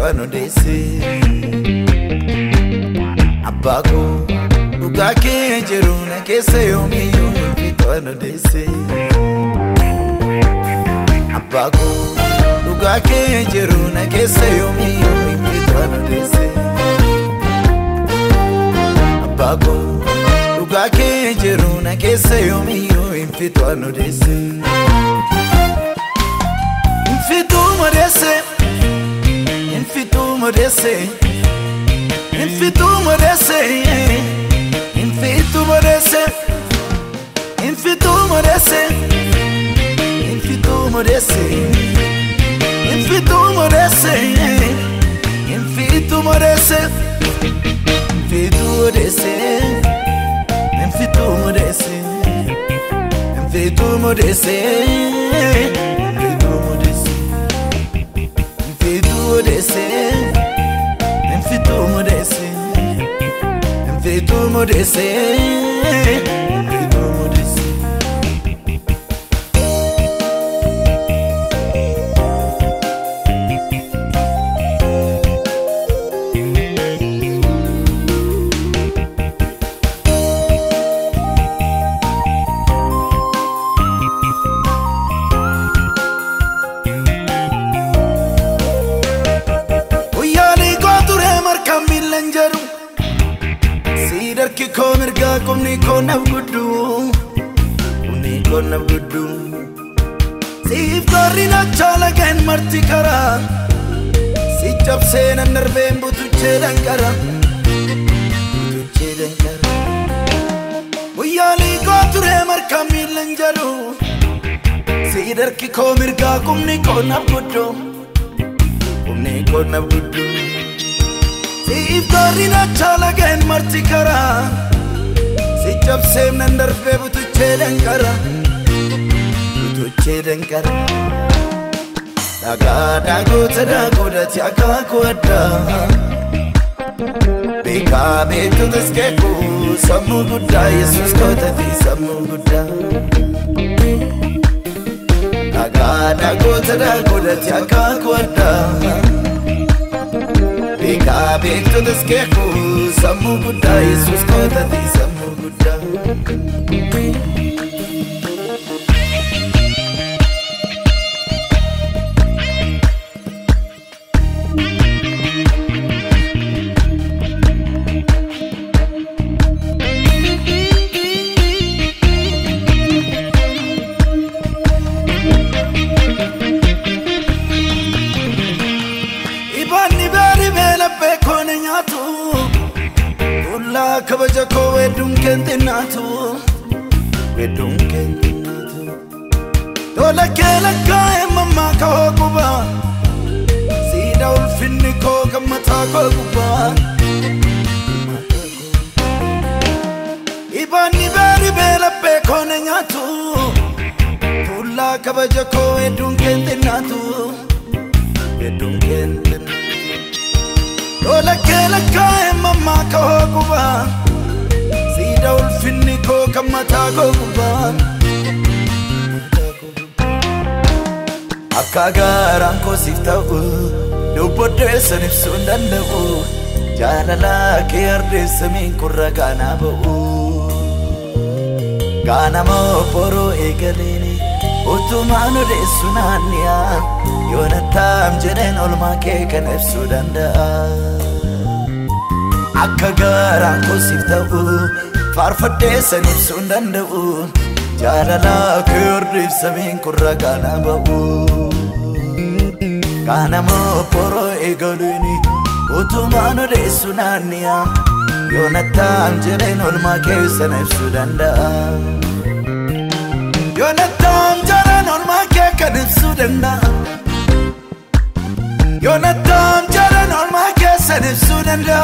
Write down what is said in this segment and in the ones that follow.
fituano desi Abago Ugake jeruna kese yomi fituano desi Abago Ugake jeruna kese yomi fituano desi Abago Ugake jeruna kese yomi fituano desi Infitu modese Infitu modese Infitu modese Infitu modese Infitu modese Infitu modese Infitu modese Infitu modese Infitu modese Infitu modese Infitu modese Infitu modese Infitu modese Komerga kumni kona budu Sif korina chala gen marti kara Si jab se na nerve butu chedan kara Uyali koture marka milenjaru Si dar ki komerga kumni kona budu Sif korina chala gen marti kara Si jab se na nerve butu chedan kara Daga dago dati akakwada Beka betu deskeku Samu Buddha Jesus kotati samu Buddha Daga dago dati akakwada Beka betu deskeku Samu Buddha Jesus kotati samu Buddha Kabaja ko wedung kentinatu Dola kela kaya mama ko kuba Sida ulfini ko kamata ko kuba Ibani beri bela pe kone nyatu Dola kabaja ko wedung kentinatu Dola kela kaya mama ko kuba Sida ulfini ko kamata ko kuba Akagaran ko siftau Dubodde sanif sundandau Jalala ke arde samin kurra gana bau Gana mo poro egalini Utumano de sunania Yonatam jenen olma ke kanef sudanda Akagaran ko siftau Farfadde sanif sundandau Jalala ke arde samin kurra gana bau Gana mo poro egalini Utumano de sunania Yonatam jenen olma ke kanef sudanda Yonatam jenen olma ke kanef sudanda Yonatam jenen olma ke kanef sudanda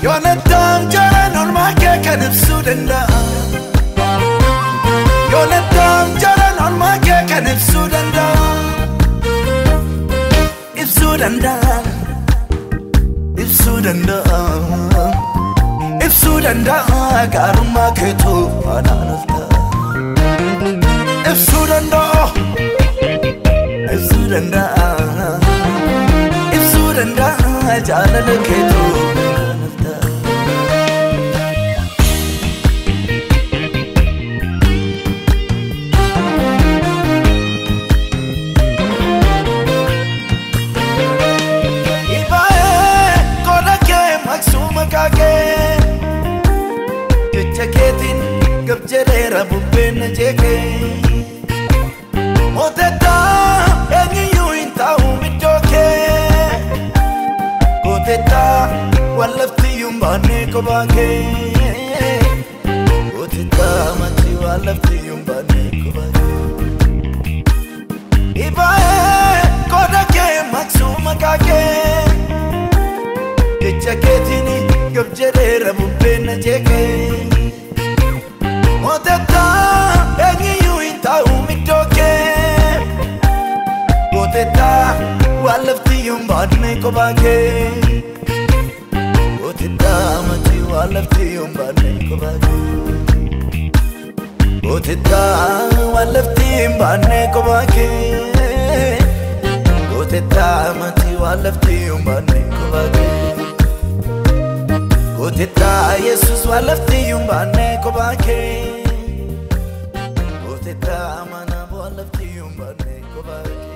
Yonatam jenen olma ke kanef sudanda Yonatam jenen olma ke kanef sudanda If Sudanda Garuma ketu ananalta If Sudanda danda jaalala keetu Jaketin gabjerera buben jeke Moteta engi yuinta umidoke Koteta walafti yumbane kobake Koteta mati walafti yumbane kobake Ibae kodake maksuma kake Jaketin gabjerera buben jeke Moteta engi yuinta umidoke Moteta walafti yumbane kobake Moteta mati walafti yumbane kobake Moteta walafti yumbane kobake Moteta mati walafti yumbane kobake Moteta Jesus walafti yumbane kobake Moteta mana walafti yumbane kobake